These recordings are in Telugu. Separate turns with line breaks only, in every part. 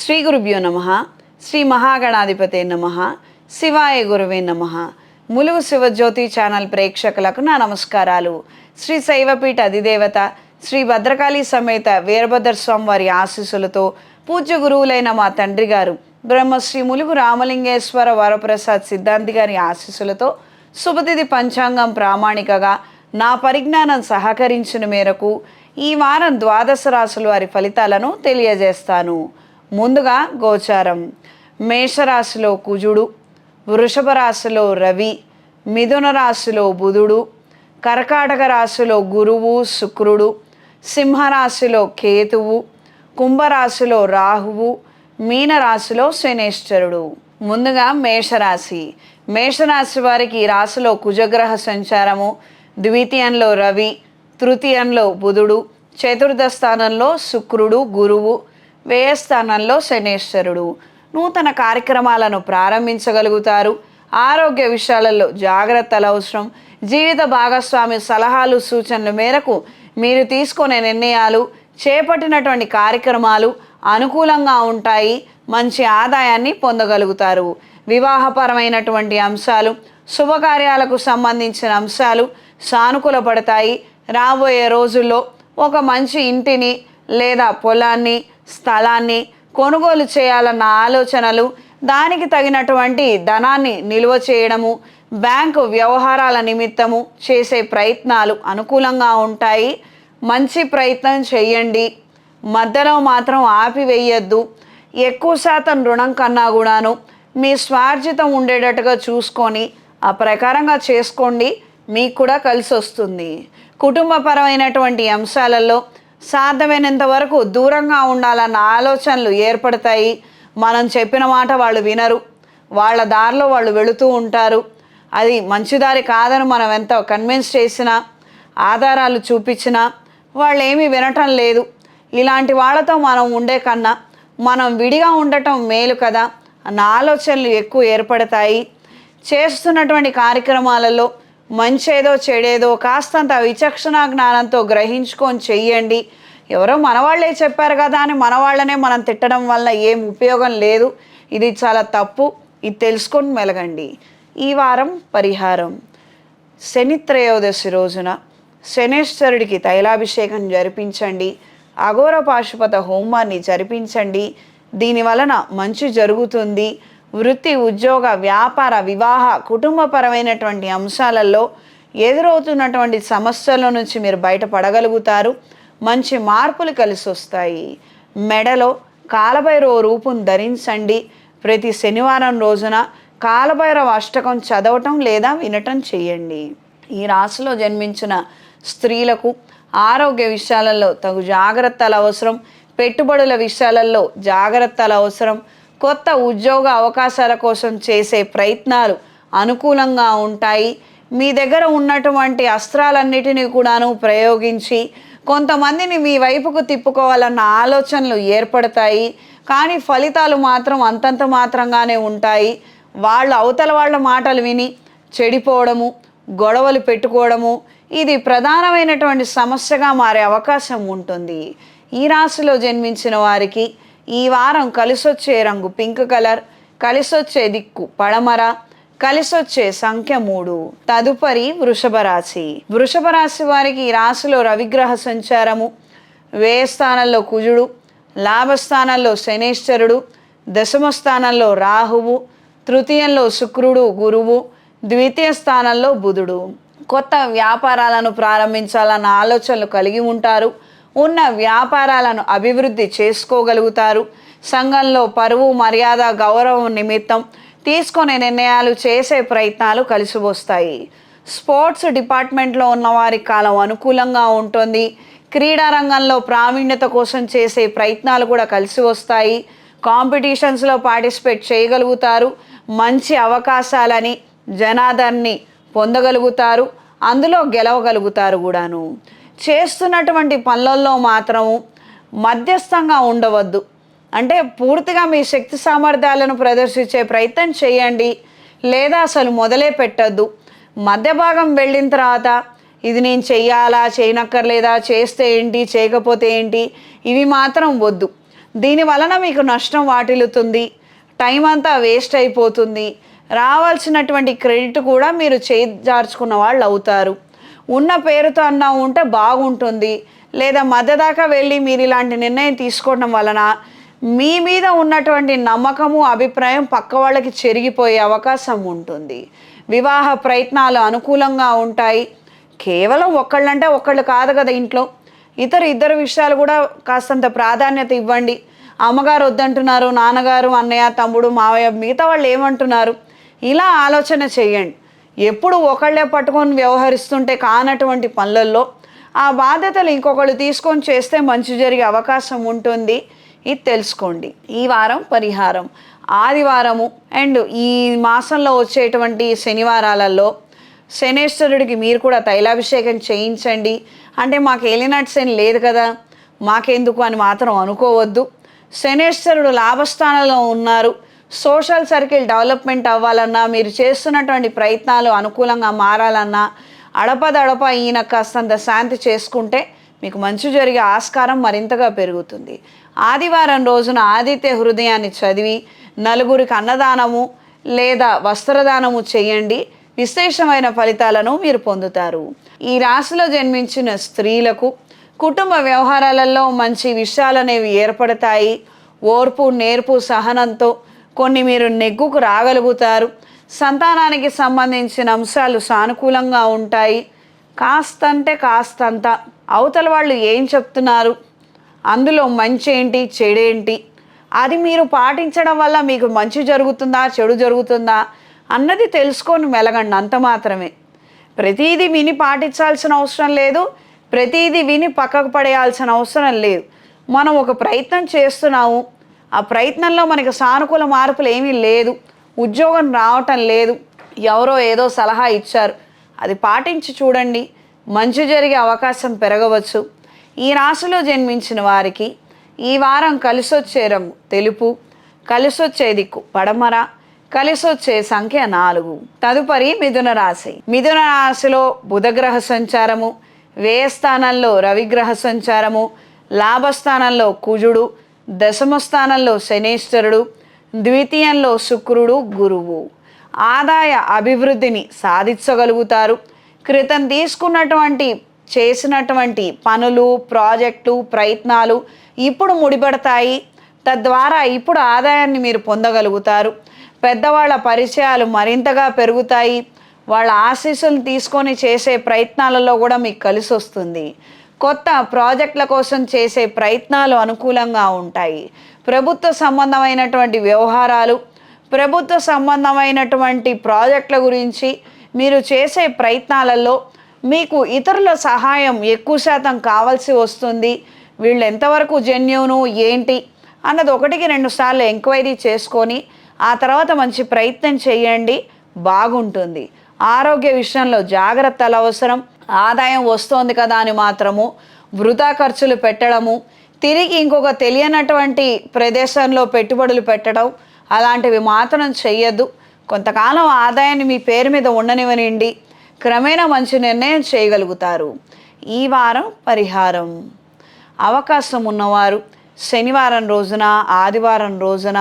శ్రీ గురుభ్యో నమ. శ్రీ మహాగణాధిపతే నమ. శివాయ గురువే నమ. ములుగు శివజ్యోతి ఛానల్ ప్రేక్షకులకు నా నమస్కారాలు. శ్రీ శైవపీఠ అధిదేవత శ్రీ భద్రకాళి సమేత వీరభద్ర స్వామి వారి ఆశీస్సులతో పూజ్య గురువులైన మా తండ్రి గారు బ్రహ్మశ్రీ ములుగు రామలింగేశ్వర వరప్రసాద్ సిద్ధాంతి గారి ఆశీస్సులతో శుభతిథి పంచాంగం ప్రామాణికగా నా పరిజ్ఞానం సహకరించిన మేరకు ఈ వారం ద్వాదశ రాశుల వారి ఫలితాలను తెలియజేస్తాను. ముందుగా గోచారం. మేషరాశిలో కుజుడు, వృషభ రాశిలో రవి, మిథున రాశిలో బుధుడు, కర్కాటక రాశిలో గురువు శుక్రుడు, సింహరాశిలో కేతువు, కుంభరాశిలో రాహువు, మీనరాశిలో శనేశ్వరుడు. ముందుగా మేషరాశి. మేషరాశి వారికి ఈ రాశిలో కుజగ్రహ సంచారము, ద్వితీయంలో రవి, తృతీయంలో బుధుడు, చతుర్థ స్థానంలో శుక్రుడు గురువు, వ్యయస్థానంలో శనేశ్వరుడు. నూతన కార్యక్రమాలను ప్రారంభించగలుగుతారు. ఆరోగ్య విషయాలలో జాగ్రత్తలు అవసరం. జీవిత భాగస్వామి సలహాలు సూచనల మేరకు మీరు తీసుకునే నిర్ణయాలు, చేపట్టినటువంటి కార్యక్రమాలు అనుకూలంగా ఉంటాయి. మంచి ఆదాయాన్ని పొందగలుగుతారు. వివాహపరమైనటువంటి అంశాలు, శుభకార్యాలకు సంబంధించిన అంశాలు సానుకూలపడతాయి. రాబోయే రోజుల్లో ఒక మంచి ఇంటిని లేదా పొలాన్ని, స్థలాన్ని కొనుగోలు చేయాలన్న ఆలోచనలు, దానికి తగినటువంటి ధనాన్ని నిల్వ చేయడము, బ్యాంకు వ్యవహారాల నిమిత్తము చేసే ప్రయత్నాలు అనుకూలంగా ఉంటాయి. మంచి ప్రయత్నం చేయండి. మధ్యలో మాత్రం ఆపివేయద్దు. ఎక్కువ శాతం రుణం కన్నా కూడాను మీ స్వార్జితం ఉండేటట్టుగా చూసుకొని ఆ ప్రకారంగా చేసుకోండి. మీకు కూడా కలిసి వస్తుంది. కుటుంబపరమైనటువంటి అంశాలలో సాధ్యమైనంత వరకు దూరంగా ఉండాలన్న ఆలోచనలు ఏర్పడతాయి. మనం చెప్పిన మాట వాళ్ళు వినరు. వాళ్ళ దారిలో వాళ్ళు వెళుతూ ఉంటారు. అది మంచి దారి కాదని మనం ఎంత కన్విన్స్ చేసినా, ఆధారాలు చూపించినా వాళ్ళు ఏమీ వినటం లేదు. ఇలాంటి వాళ్ళతో మనం ఉండే కన్నా మనం విడిగా ఉండటం మేలు కదా అన్న ఆలోచనలు ఎక్కువ ఏర్పడతాయి. చేస్తున్నటువంటి కార్యక్రమాలలో మంచేదో చెడేదో కాస్తంత విచక్షణ జ్ఞానంతో గ్రహించుకొని చెయ్యండి. ఎవరో మనవాళ్లే చెప్పారు కదా అని మనవాళ్ళనే మనం తిట్టడం వల్ల ఏం ఉపయోగం లేదు. ఇది చాలా తప్పు. ఇది తెలుసుకొని మెలగండి. ఈ వారం పరిహారం. శని త్రయోదశి రోజున శనేశ్వరుడికి తైలాభిషేకం జరిపించండి. అఘోర పాశుపత హోమాన్ని జరిపించండి. దీని వలన మంచి జరుగుతుంది. వృత్తి, ఉద్యోగ, వ్యాపార, వివాహ, కుటుంబపరమైనటువంటి అంశాలలో ఎదురవుతున్నటువంటి సమస్యల నుంచి మీరు బయటపడగలుగుతారు. మంచి మార్పులు కలిసి వస్తాయి. మెడలో కాలభైరవ రూపం ధరించండి. ప్రతి శనివారం రోజున కాలభైరవ అష్టకం చదవటం లేదా వినటం చేయండి. ఈ రాశిలో జన్మించిన స్త్రీలకు ఆరోగ్య విషయాలలో తగు జాగ్రత్తలు అవసరం. పెట్టుబడుల విషయాలలో జాగ్రత్తలు అవసరం. కొత్త ఉద్యోగ అవకాశాల కోసం చేసే ప్రయత్నాలు అనుకూలంగా ఉంటాయి. మీ దగ్గర ఉన్నటువంటి అస్త్రాలన్నిటినీ కూడాను ప్రయోగించి కొంతమందిని మీ వైపుకు తిప్పుకోవాలన్న ఆలోచనలు ఏర్పడతాయి. కానీ ఫలితాలు మాత్రం అంతంత మాత్రంగానే ఉంటాయి. వాళ్ళు అవతల వాళ్ళ మాటలు విని చెడిపోవడము, గొడవలు పెట్టుకోవడము, ఇది ప్రధానమైనటువంటి సమస్యగా మారే అవకాశం ఉంటుంది. ఈ రాశిలో జన్మించిన వారికి ఈ వారం కలిసొచ్చే రంగు పింక్ కలర్, కలిసొచ్చే దిక్కు పడమర, కలిసొచ్చే సంఖ్య 3. తదుపరి వృషభ రాశి. వృషభ రాశి వారికి ఈ రాశిలో రవిగ్రహ సంచారము, వ్యయస్థానంలో కుజుడు, లాభస్థానంలో శనేశ్వరుడు, దశమ స్థానంలో రాహువు, తృతీయంలో శుక్రుడు గురువు, ద్వితీయ స్థానంలో బుధుడు. కొత్త వ్యాపారాలను ప్రారంభించాలన్న ఆలోచనలు కలిగి ఉంటారు. ఉన్న వ్యాపారాలను అభివృద్ధి చేసుకోగలుగుతారు. సంఘంలో పరువు, మర్యాద, గౌరవం నిమిత్తం తీసుకునే నిర్ణయాలు, చేసే ప్రయత్నాలు కలిసి వస్తాయి. స్పోర్ట్స్ డిపార్ట్మెంట్లో ఉన్నవారి కాలం అనుకూలంగా ఉంటుంది. క్రీడా రంగంలో ప్రావీణ్యత కోసం చేసే ప్రయత్నాలు కూడా కలిసి వస్తాయి. కాంపిటీషన్స్లో పార్టిసిపేట్ చేయగలుగుతారు. మంచి అవకాశాలని, జనాదరణని పొందగలుగుతారు. అందులో గెలవగలుగుతారు కూడాను. చేస్తున్నటువంటి పనులలో మాత్రము మధ్యస్థంగా ఉండవద్దు. అంటే పూర్తిగా మీ శక్తి సామర్థ్యాలను ప్రదర్శించే ప్రయత్నం చేయండి, లేదా అసలు మొదలే పెట్టద్దు. మధ్య భాగం వెళ్ళిన తర్వాత ఇది నేను చెయ్యాలా, చేయనక్కర్లేదా, చేస్తే ఏంటి, చేయకపోతే ఏంటి, ఇవి మాత్రం వద్దు. దీని వలన మీకు నష్టం వాటిల్లుతుంది, టైం అంతా వేస్ట్ అయిపోతుంది, రావాల్సినటువంటి క్రెడిట్ కూడా మీరు చేజార్చుకున్న వాళ్ళు అవుతారు. ఉన్న పేరుతో అన్నా ఉంటే బాగుంటుంది, లేదా మధ్య దాకా వెళ్ళి మీరు ఇలాంటి నిర్ణయం తీసుకోవడం వలన మీ మీద ఉన్నటువంటి నమ్మకము, అభిప్రాయం పక్క వాళ్ళకి చెరిగిపోయే అవకాశం ఉంటుంది. వివాహ ప్రయత్నాలు అనుకూలంగా ఉంటాయి. కేవలం ఒకళ్ళంటే ఒకళ్ళు కాదు కదా ఇంట్లో, ఇద్దరు విషయాలు కూడా కాస్తంత ప్రాధాన్యత ఇవ్వండి. అమ్మగారు వద్దంటున్నారు, నాన్నగారు, అన్నయ్య, తమ్ముడు, మావయ్య, మిగతా వాళ్ళు ఏమంటున్నారు, ఇలా ఆలోచన చేయండి. ఎప్పుడు ఒకళ్ళే పట్టుకొని వ్యవహరిస్తుంటే కానటువంటి పనులలో ఆ బాధ్యతలు ఇంకొకళ్ళు తీసుకొని చేస్తే మంచి జరిగే అవకాశం ఉంటుంది. ఇది తెలుసుకోండి. ఈ వారం పరిహారం ఆదివారము అండ్ ఈ మాసంలో వచ్చేటువంటి శనివారాలలో శనేశ్వరుడికి మీరు కూడా తైలాభిషేకం చేయించండి. అంటే మాకు ఏలినాటి శని లేదు కదా, మాకెందుకు అని మాత్రం అనుకోవద్దు. శనేశ్వరుడు లాభస్థానంలో ఉన్నారు. సోషల్ సర్కిల్ డెవలప్మెంట్ అవ్వాలన్నా, మీరు చేస్తున్నటువంటి ప్రయత్నాలు అనుకూలంగా మారాలన్నా అడపదడప ఈయన కాస్తంత శాంతి చేసుకుంటే మీకు మంచి జరిగే ఆస్కారం మరింతగా పెరుగుతుంది. ఆదివారం రోజున ఆదిత్య హృదయాన్ని చదివి నలుగురికి అన్నదానము లేదా వస్త్రదానము చేయండి. విశేషమైన ఫలితాలను మీరు పొందుతారు. ఈ రాశిలో జన్మించిన స్త్రీలకు కుటుంబ వ్యవహారాలలో మంచి విషయాలు అనేవి ఏర్పడతాయి. ఓర్పు, నేర్పు, సహనంతో కొన్ని మీరు నెగ్గుకు రాగలుగుతారు. సంతానానికి సంబంధించిన అంశాలు సానుకూలంగా ఉంటాయి. కాస్తంత అవతల వాళ్ళు ఏం చెప్తున్నారు, అందులో మంచి ఏంటి, చెడేంటి, అది మీరు పాటించడం వల్ల మీకు మంచి జరుగుతుందా, చెడు జరుగుతుందా అన్నది తెలుసుకొని మెలగండి, అంత మాత్రమే. ప్రతిదీ విని పాటించాల్సిన అవసరం లేదు, ప్రతిదీ విని పక్కకు పడేయాల్సిన అవసరం లేదు. మనం ఒక ప్రయత్నం చేస్తున్నాము, ఆ ప్రయత్నంలో మనకి సానుకూల మార్పులు ఏమీ లేదు, ఉద్యోగం రావటం లేదు, ఎవరో ఏదో సలహా ఇచ్చారు, అది పాటించి చూడండి, మంచి జరిగే అవకాశం పెరగవచ్చు. ఈ రాశిలో జన్మించిన వారికి ఈ వారం కలిసొచ్చే రంగు తెలుపు, కలిసొచ్చే దిక్కు పడమర, కలిసొచ్చే సంఖ్య 4. తదుపరి మిథున రాశి. మిథున రాశిలో బుధగ్రహ సంచారము, వ్యయస్థానంలో రవిగ్రహ సంచారము, లాభస్థానంలో కుజుడు, దశమ స్థానంలో శనేశ్వరుడు, ద్వితీయంలో శుక్రుడు, గురువు. ఆదాయ అభివృద్ధిని సాధించగలుగుతారు. క్రితం చేసినటువంటి పనులు, ప్రాజెక్టు, ప్రయత్నాలు ఇప్పుడు ముడిపడతాయి. తద్వారా ఇప్పుడు ఆదాయాన్ని మీరు పొందగలుగుతారు. పెద్దవాళ్ళ పరిచయాలు మరింతగా పెరుగుతాయి. వాళ్ళ ఆశీస్సులను తీసుకొని చేసే ప్రయత్నాలలో కూడా మీకు కలిసి వస్తుంది. కొత్త ప్రాజెక్టుల కోసం చేసే ప్రయత్నాలు అనుకూలంగా ఉంటాయి. ప్రభుత్వ సంబంధమైనటువంటి వ్యవహారాలు, ప్రభుత్వ సంబంధమైనటువంటి ప్రాజెక్టుల గురించి మీరు చేసే ప్రయత్నాలలో మీకు ఇతరుల సహాయం ఎక్కువ శాతం కావాల్సి వస్తుంది. వీళ్ళు ఎంతవరకు జెన్యూను ఏంటి అన్నది 1-2 సార్లు ఎంక్వైరీ చేసుకొని ఆ తర్వాత మంచి ప్రయత్నం చేయండి, బాగుంటుంది. ఆరోగ్య విషయంలో జాగ్రత్తలు అవసరం. ఆదాయం వస్తోంది కదా అని మాత్రము వృధా ఖర్చులు పెట్టడము, తిరిగి ఇంకొక తెలియనటువంటి ప్రదేశంలో పెట్టుబడులు పెట్టడం అలాంటివి మాత్రం చెయ్యొద్దు. కొంతకాలం ఆదాయాన్ని మీ పేరు మీద ఉండనివ్వనండి, క్రమేణా మంచి నిర్ణయం చేయగలుగుతారు. ఈ వారం పరిహారం అవకాశం ఉన్నవారు శనివారం రోజున, ఆదివారం రోజున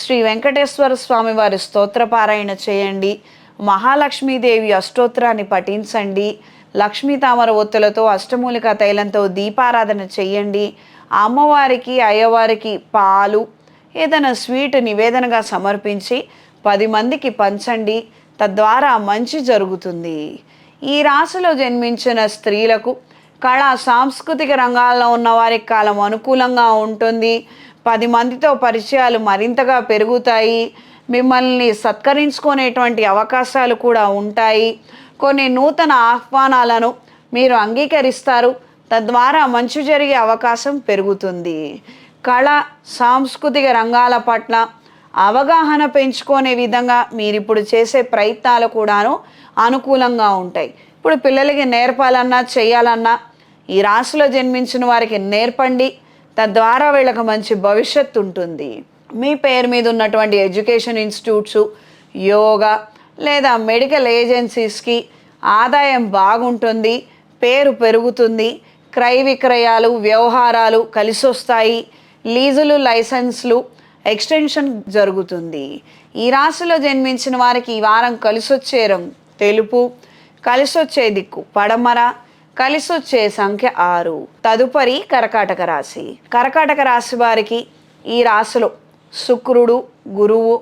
శ్రీ వెంకటేశ్వర స్వామి వారి స్తోత్రపారాయణ చేయండి. మహాలక్ష్మీదేవి అష్టోత్తరాన్ని పఠించండి. లక్ష్మీ తామర ఒత్తులతో అష్టమూలిక తైలంతో దీపారాధన చేయండి. అమ్మవారికి, అయ్యవారికి పాలు, ఏదైనా స్వీట్ నివేదనగా సమర్పించి 10 మందికి పంచండి. తద్వారా మంచి జరుగుతుంది. ఈ రాశిలో జన్మించిన స్త్రీలకు కళా సాంస్కృతిక రంగాల్లో ఉన్న వారికి కాలం అనుకూలంగా ఉంటుంది. 10 మందితో పరిచయాలు మరింతగా పెరుగుతాయి. మిమ్మల్ని సత్కరించుకునేటువంటి అవకాశాలు కూడా ఉంటాయి. కొన్ని నూతన ఆహ్వానాలను మీరు అంగీకరిస్తారు. తద్వారా మంచి జరిగే అవకాశం పెరుగుతుంది. కళ, సాంస్కృతిక రంగాల పట్ల అవగాహన పెంచుకునే విధంగా మీరు ఇప్పుడు చేసే ప్రయత్నాలు కూడాను అనుకూలంగా ఉంటాయి. ఇప్పుడు పిల్లలకి నేర్పాలన్నా, చేయాలన్నా ఈ రాశిలో జన్మించిన వారికి నేర్పండి. తద్వారా వీళ్ళకి మంచి భవిష్యత్తు ఉంటుంది. మీ పేరు మీద ఉన్నటువంటి ఎడ్యుకేషన్ ఇన్స్టిట్యూట్స్, యోగా లేదా మెడికల్ ఏజెన్సీస్కి ఆదాయం బాగుంటుంది, పేరు పెరుగుతుంది. క్రయ విక్రయాలు, వ్యవహారాలు కలిసి వస్తాయి. లీజులు, లైసెన్స్లు, ఎక్స్టెన్షన్ జరుగుతుంది. ఈ రాశిలో జన్మించిన వారికి ఈ వారం కలిసొచ్చే రంగు తెలుపు, కలిసొచ్చే దిక్కు పడమర, కలిసొచ్చే సంఖ్య 6. తదుపరి కర్కాటక రాశి. కర్కాటక రాశి వారికి ఈ రాశిలో శుక్రుడు, గురువు,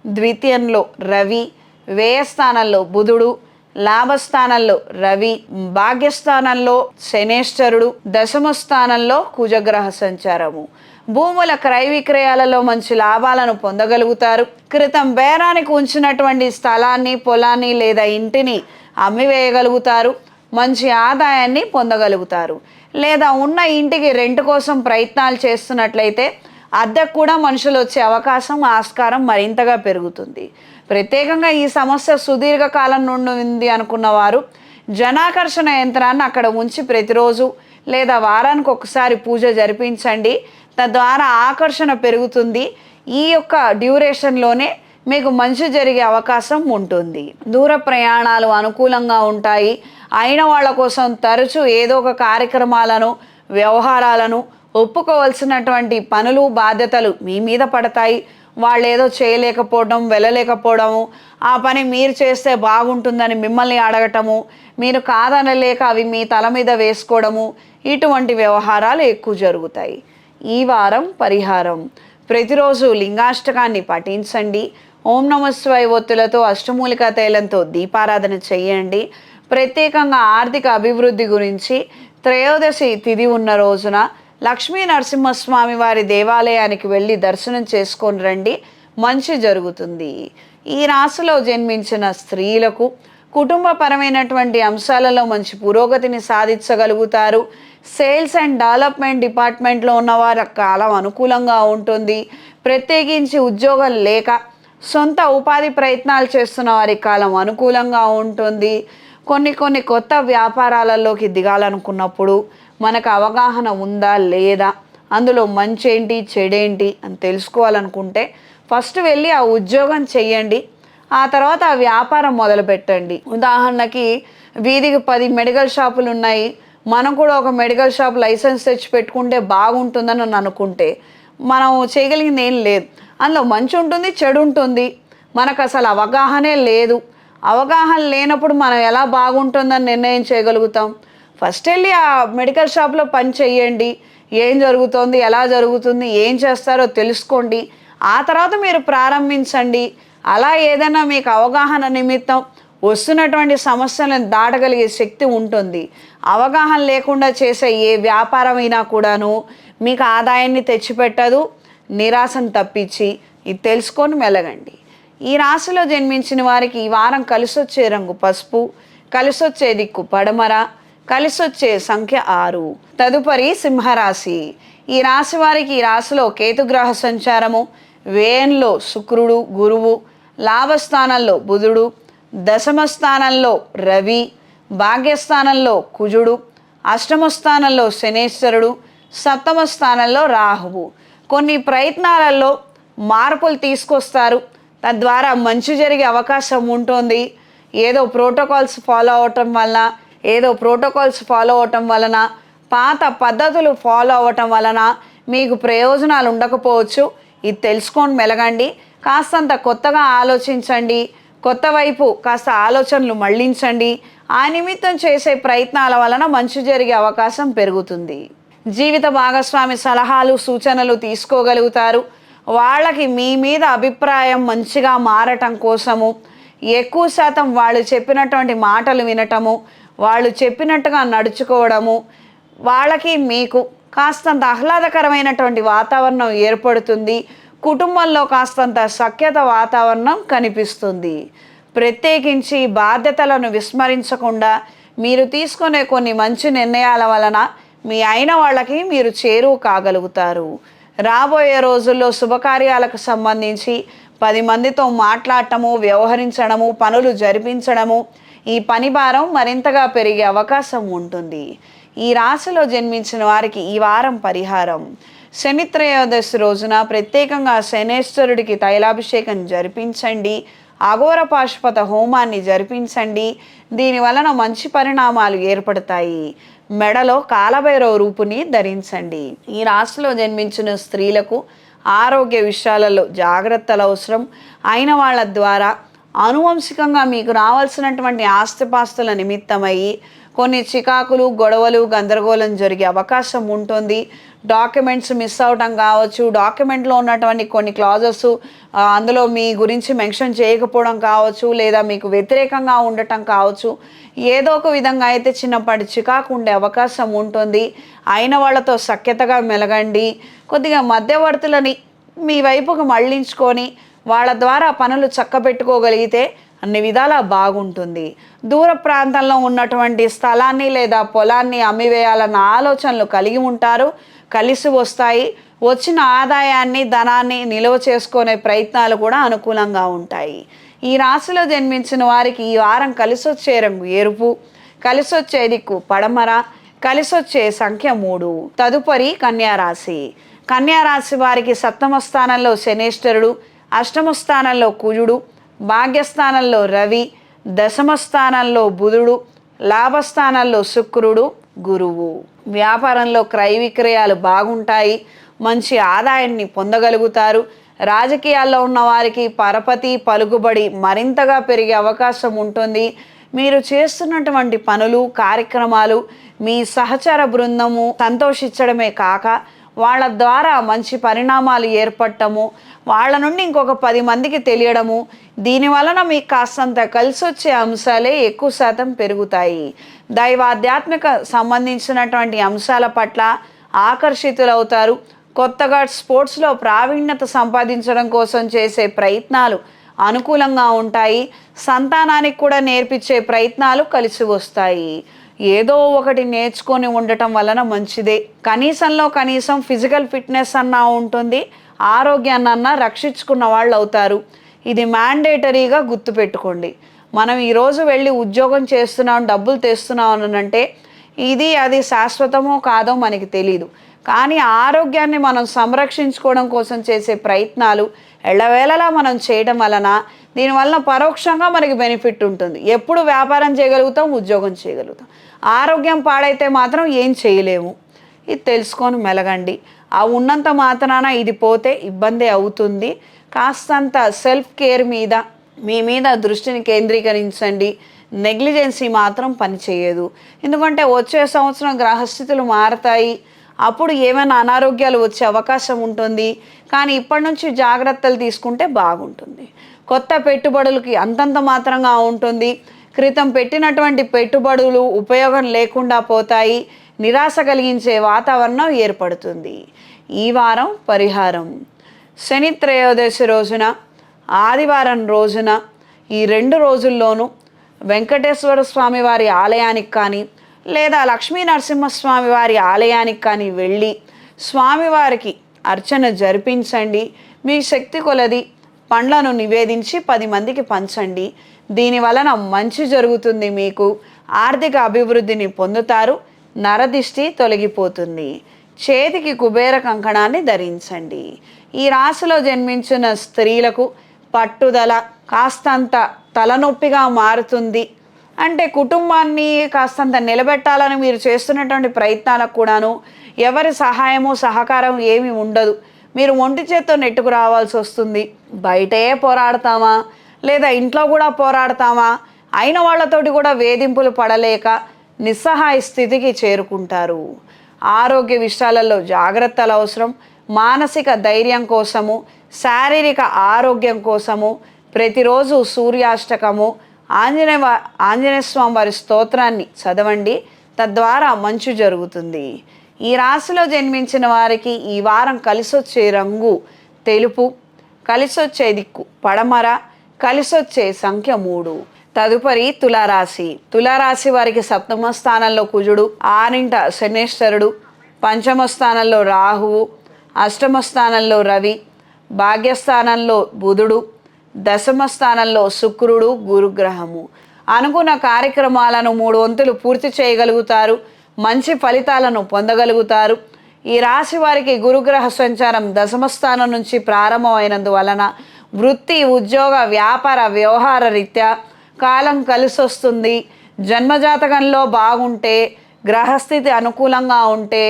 ద్వితీయంలో రవి, వ్యయస్థానంలో బుధుడు, లాభస్థానంలో రవి, భాగ్యస్థానంలో శనేశ్వరుడు, దశమ స్థానంలో కుజగ్రహ సంచారము. భూముల క్రయ విక్రయాలలో మంచి లాభాలను పొందగలుగుతారు. క్రితం బేరానికి ఉంచినటువంటి స్థలాన్ని, పొలాన్ని లేదా ఇంటిని అమ్మివేయగలుగుతారు. మంచి ఆదాయాన్ని పొందగలుగుతారు. లేదా ఉన్న ఇంటికి రెంట్ కోసం ప్రయత్నాలు చేస్తున్నట్లయితే అద్దెకు కూడా మనుషులు వచ్చే అవకాశం, ఆస్కారం మరింతగా పెరుగుతుంది. ప్రత్యేకంగా ఈ సమస్య సుదీర్ఘకాలం నుండి ఉంది అనుకున్న వారు జనాకర్షణ యంత్రాన్ని అక్కడ ఉంచి ప్రతిరోజు లేదా వారానికి ఒకసారి పూజ జరిపించండి. తద్వారా ఆకర్షణ పెరుగుతుంది. ఈ యొక్క డ్యూరేషన్లోనే మీకు మంచి జరిగే అవకాశం ఉంటుంది. దూర ప్రయాణాలు అనుకూలంగా ఉంటాయి. అయిన వాళ్ళ కోసం తరచూ ఏదో ఒక కార్యక్రమాలను, వ్యవహారాలను, ఒప్పుకోవాల్సినటువంటి పనులు, బాధ్యతలు మీ మీద పడతాయి. వాళ్ళు ఏదో చేయలేకపోవడం, వెళ్ళలేకపోవడము, ఆ పని మీరు చేస్తే బాగుంటుందని మిమ్మల్ని అడగటము, మీరు కాదనలేక అవి మీ తల మీద వేసుకోవడము, ఇటువంటి వ్యవహారాలు ఎక్కువ జరుగుతాయి. ఈ వారం పరిహారం: ప్రతిరోజు లింగాష్టకాన్ని పఠించండి. ఓం నమఃశివాయ ఒత్తులతో, అష్టమూలికా తైలంతో దీపారాధన చేయండి. ప్రత్యేకంగా ఆర్థిక అభివృద్ధి గురించి త్రయోదశి తిథి ఉన్న రోజున లక్ష్మీ నరసింహస్వామి వారి దేవాలయానికి వెళ్ళి దర్శనం చేసుకొని రండి. మంచి జరుగుతుంది. ఈ రాశిలో జన్మించిన స్త్రీలకు కుటుంబపరమైనటువంటి అంశాలలో మంచి పురోగతిని సాధించగలుగుతారు. సేల్స్ అండ్ డెవలప్మెంట్ డిపార్ట్మెంట్లో ఉన్నవారు కాలం అనుకూలంగా ఉంటుంది. ప్రత్యేకించి ఉద్యోగం లేక సొంత ఉపాధి ప్రయత్నాలు చేస్తున్న వారి కాలం అనుకూలంగా ఉంటుంది. కొన్ని కొత్త వ్యాపారాలలోకి దిగాలనుకున్నప్పుడు మనకు అవగాహన ఉందా లేదా, అందులో మంచేంటి చెడేంటి అని తెలుసుకోవాలనుకుంటే ఫస్ట్ వెళ్ళి ఆ ఉద్యోగం చెయ్యండి. ఆ తర్వాత ఆ వ్యాపారం మొదలుపెట్టండి. ఉదాహరణకి వీధికి 10 మెడికల్ షాపులు ఉన్నాయి, మనం కూడా ఒక మెడికల్ షాప్ లైసెన్స్ తెచ్చి పెట్టుకుంటే బాగుంటుందని అనుకుంటే మనం చేయగలిగింది ఏం లేదు. అందులో మంచి ఉంటుంది, చెడు ఉంటుంది. మనకు అసలు అవగాహనే లేదు. అవగాహన లేనప్పుడు మనం ఎలా బాగుంటుందని నిర్ణయం చేయగలుగుతాం? ఫస్ట్ వెళ్ళి ఆ మెడికల్ షాప్లో పని చేయండి. ఏం జరుగుతుంది, ఎలా జరుగుతుంది, ఏం చేస్తారో తెలుసుకోండి. ఆ తర్వాత మీరు ప్రారంభించండి. అలా ఏదైనా మీకు అవగాహన నిమిత్తం వస్తున్నటువంటి సమస్యలను దాటగలిగే శక్తి ఉంటుంది. అవగాహన లేకుండా చేసే ఏ వ్యాపారమైనా కూడాను మీకు ఆదాయాన్ని తెచ్చిపెట్టదు, నిరాశను తప్పించి. ఇది తెలుసుకొని మెలగండి. ఈ రాశిలో జన్మించిన వారికి ఈ వారం కలిసొచ్చే రంగు పసుపు, కలిసొచ్చే దిక్కు పడమర, కలిసొచ్చే సంఖ్య 6. తదుపరి సింహరాశి. ఈ రాశి వారికి ఈ రాశిలో కేతుగ్రహ సంచారము, వ్యయంలో శుక్రుడు, గురువు, లాభస్థానంలో బుధుడు, దశమ స్థానంలో రవి, భాగ్యస్థానంలో కుజుడు, అష్టమ స్థానంలో శనేశ్వరుడు, సప్తమ స్థానంలో రాహువు. కొన్ని ప్రయత్నాలలో మార్పులు తీసుకొస్తారు. తద్వారా మంచి జరిగే అవకాశం ఉంటుంది. ఏదో ప్రోటోకాల్స్ ఫాలో అవటం వలన, పాత పద్ధతులు ఫాలో అవ్వటం వలన మీకు ప్రయోజనాలు ఉండకపోవచ్చు. ఇది తెలుసుకొని మెలగండి. కాస్తంత కొత్తగా ఆలోచించండి. కొత్త వైపు కాస్త ఆలోచనలు మళ్ళించండి. ఆ నిమిత్తం చేసే ప్రయత్నాల వలన మంచి జరిగే అవకాశం పెరుగుతుంది. జీవిత భాగస్వామి సలహాలు, సూచనలు తీసుకోగలుగుతారు. వాళ్ళకి మీ మీద అభిప్రాయం మంచిగా మారటం కోసము ఎక్కువ శాతం వాళ్ళు చెప్పినటువంటి మాటలు వినటము, వాళ్ళు చెప్పినట్టుగా నడుచుకోవడము, వాళ్ళకి మీకు కాస్తంత ఆహ్లాదకరమైనటువంటి వాతావరణం ఏర్పడుతుంది. కుటుంబంలో కాస్తంత సఖ్యత వాతావరణం కనిపిస్తుంది. ప్రత్యేకించి బాధ్యతలను విస్మరించకుండా మీరు తీసుకునే కొన్ని మంచి నిర్ణయాల వలన మీ అయిన వాళ్ళకి మీరు చేరువ కాగలుగుతారు. రాబోయే రోజుల్లో శుభకార్యాలకు సంబంధించి 10 మందితో మాట్లాడటము, వ్యవహరించడము, పనులు జరిపించడము, ఈ పని భారం మరింతగా పెరిగే అవకాశం ఉంటుంది. ఈ రాశిలో జన్మించిన వారికి ఈ వారం పరిహారం: శని త్రయోదశి రోజున ప్రత్యేకంగా శనేశ్వరుడికి తైలాభిషేకం జరిపించండి. అఘోర పాశుపత హోమాన్ని జరిపించండి. దీని వలన మంచి పరిణామాలు ఏర్పడతాయి. మెడలో కాలభైరవ రూపుని ధరించండి. ఈ రాశిలో జన్మించిన స్త్రీలకు ఆరోగ్య విషయాలలో జాగ్రత్తలు అవసరం. అయిన వాళ్ళ ద్వారా ఆనువంశికంగా మీకు రావాల్సినటువంటి ఆస్తిపాస్తుల నిమిత్తమయ్యి కొన్ని చికాకులు, గొడవలు, గందరగోళం జరిగే అవకాశం ఉంటుంది. డాక్యుమెంట్స్ మిస్ అవటం కావచ్చు, డాక్యుమెంట్లో ఉన్నటువంటి కొన్ని క్లాజెస్ అందులో మీ గురించి మెన్షన్ చేయకపోవడం కావచ్చు, లేదా మీకు వ్యతిరేకంగా ఉండటం కావచ్చు. ఏదో ఒక విధంగా అయితే చిన్నపాటి చికాకు ఉండే అవకాశం ఉంటుంది. అయిన వాళ్ళతో సఖ్యతగా మెలగండి. కొద్దిగా మధ్యవర్తులని మీ వైపుకు మళ్ళించుకొని వాళ్ళ ద్వారా పనులు చక్కబెట్టుకోగలిగితే అన్ని విధాలా బాగుంటుంది. దూర ప్రాంతంలో ఉన్నటువంటి స్థలాన్ని లేదా పొలాన్ని అమ్మివేయాలన్న ఆలోచనలు కలిగి ఉంటారు. కలిసి వస్తాయి. వచ్చిన ఆదాయాన్ని, ధనాన్ని నిల్వ చేసుకునే ప్రయత్నాలు కూడా అనుకూలంగా ఉంటాయి. ఈ రాశిలో జన్మించిన వారికి ఈ వారం కలిసొచ్చే రంగు ఎరుపు, కలిసొచ్చే దిక్కు పడమర, కలిసొచ్చే సంఖ్య 3. తదుపరి కన్యారాశి. కన్యారాశి వారికి సప్తమ స్థానంలో శనేశ్వరుడు, అష్టమ స్థానంలో కుజుడు, భాగ్యస్థానంలో రవి, దశమ స్థానంలో బుధుడు, లాభస్థానంలో శుక్రుడు, గురువు. వ్యాపారంలో క్రయ విక్రయాలు బాగుంటాయి. మంచి ఆదాయాన్ని పొందగలుగుతారు. రాజకీయాల్లో ఉన్న వారికి పరపతి, పలుకుబడి మరింతగా పెరిగే అవకాశం ఉంటుంది. మీరు చేస్తున్నటువంటి పనులు, కార్యక్రమాలు మీ సహచర బృందము సంతోషించడమే కాక వాళ్ళ ద్వారా మంచి పరిణామాలు ఏర్పడటము, వాళ్ళ నుండి ఇంకొక 10 మందికి తెలియడము, దీనివలన మీకు కాస్తంత కలిసి వచ్చే అంశాలే ఎక్కువ శాతం పెరుగుతాయి. దైవాధ్యాత్మిక సంబంధించినటువంటి అంశాల పట్ల ఆకర్షితులవుతారు. కొత్తగా స్పోర్ట్స్లో ప్రావీణ్యత సంపాదించడం కోసం చేసే ప్రయత్నాలు అనుకూలంగా ఉంటాయి. సంతానానికి కూడా నేర్పించే ప్రయత్నాలు కలిసి వస్తాయి. ఏదో ఒకటి నేర్చుకొని ఉండటం వలన మంచిదే. కనీసంలో కనీసం ఫిజికల్ ఫిట్నెస్ అన్నా ఉంటుంది, ఆరోగ్యాన్నన్నా రక్షించుకున్న వాళ్ళు అవుతారు. ఇది మ్యాండేటరీగా గుర్తుపెట్టుకోండి. మనం ఈరోజు వెళ్ళి ఉద్యోగం చేస్తున్నాం, డబ్బులు తెస్తున్నాం అనంటే ఇది అది శాశ్వతమో కాదో మనకి తెలీదు. కానీ ఆరోగ్యాన్ని మనం సంరక్షించుకోవడం కోసం చేసే ప్రయత్నాలు ఎల్లవేళలా మనం చేయడం వలన దీనివల్ల పరోక్షంగా మనకి బెనిఫిట్ ఉంటుంది. ఎప్పుడు వ్యాపారం చేయగలుగుతాం, ఉద్యోగం చేయగలుగుతాం. ఆరోగ్యం పాడైతే మాత్రం ఏం చేయలేము. ఇది తెలుసుకొని మెలగండి. ఆ ఉన్నంత మాత్రాన ఇది పోతే ఇబ్బంది అవుతుంది. కాస్తంత సెల్ఫ్ కేర్ మీద మీ మీద దృష్టిని కేంద్రీకరించండి. నెగ్లిజెన్సీ మాత్రం పనిచేయదు. ఎందుకంటే వచ్చే సంవత్సరం గ్రహస్థితులు మారతాయి. అప్పుడు ఏమైనా అనారోగ్యాలు వచ్చే అవకాశం ఉంటుంది. కానీ ఇప్పటి నుంచి జాగ్రత్తలు తీసుకుంటే బాగుంటుంది. కొత్త పెట్టుబడులకి అంతంత మాత్రంగా ఉంటుంది. క్రితం పెట్టినటువంటి పెట్టుబడులు ఉపయోగం లేకుండా పోతాయి. నిరాశ కలిగించే వాతావరణం ఏర్పడుతుంది. ఈ వారం పరిహారం: శని త్రయోదశి రోజున, ఆదివారం రోజున, ఈ 2 రోజుల్లోనూ వెంకటేశ్వర స్వామి వారి ఆలయానికి కానీ లేదా లక్ష్మీ నరసింహస్వామి వారి ఆలయానికి కానీ వెళ్ళి స్వామివారికి అర్చన జరిపించండి. మీ శక్తి కొలది పండ్లను నివేదించి 10 మందికి పంచండి. దీని వలన మంచి జరుగుతుంది. మీకు ఆర్థిక అభివృద్ధిని పొందుతారు. నరదిష్టి తొలగిపోతుంది. చేతికి కుబేర కంకణాన్ని ధరించండి. ఈ రాశిలో జన్మించిన స్త్రీలకు పట్టుదల కాస్తంత తలనొప్పిగా మారుతుంది. అంటే కుటుంబాన్ని కాస్తంత నిలబెట్టాలని మీరు చేస్తున్నటువంటి ప్రయత్నాలకు కూడాను ఎవరి సహాయము సహకారం ఏమీ ఉండదు. మీరు ఒంటి చేత్తో నెట్టుకు రావాల్సి వస్తుంది. బయటే పోరాడతామా లేదా ఇంట్లో కూడా పోరాడతామా, అయిన వాళ్ళతోటి కూడా వేధింపులు పడలేక నిస్సహాయ స్థితికి చేరుకుంటారు. ఆరోగ్య విషయాలలో జాగ్రత్తలు అవసరం. మానసిక ధైర్యం కోసము, శారీరక ఆరోగ్యం కోసము ప్రతిరోజు సూర్యాష్టకము, ఆంజనేయ స్వామి వారి స్తోత్రాన్ని చదవండి. తద్వారా మంచి జరుగుతుంది. ఈ రాశిలో జన్మించిన వారికి ఈ వారం కలిసొచ్చే రంగు తెలుపు, కలిసొచ్చే దిక్కు పడమర, కలిసొచ్చే సంఖ్య 3. తదుపరి తులారాశి. తులారాశి వారికి సప్తమ స్థానంలో కుజుడు, 6వ శనేశ్వరుడు, పంచమ స్థానంలో రాహువు, అష్టమ స్థానంలో రవి, భాగ్యస్థానంలో బుధుడు, దశమ స్థానంలో శుక్రుడు, గురుగ్రహము. అనుకున్న కార్యక్రమాలను 3 వంతులు పూర్తి చేయగలుగుతారు. మంచి ఫలితాలను పొందగలుగుతారు. ఈ రాశి వారికి గురుగ్రహ సంచారం దశమ స్థానం నుంచి ప్రారంభమైనందువలన వృత్తి, ఉద్యోగ, వ్యాపార, వ్యవహార రీత్యా కాలం కలిసొస్తుంది. జన్మజాతకంలో బాగుంటే గ్రహస్థితి అనుకూలంగా ఉంటే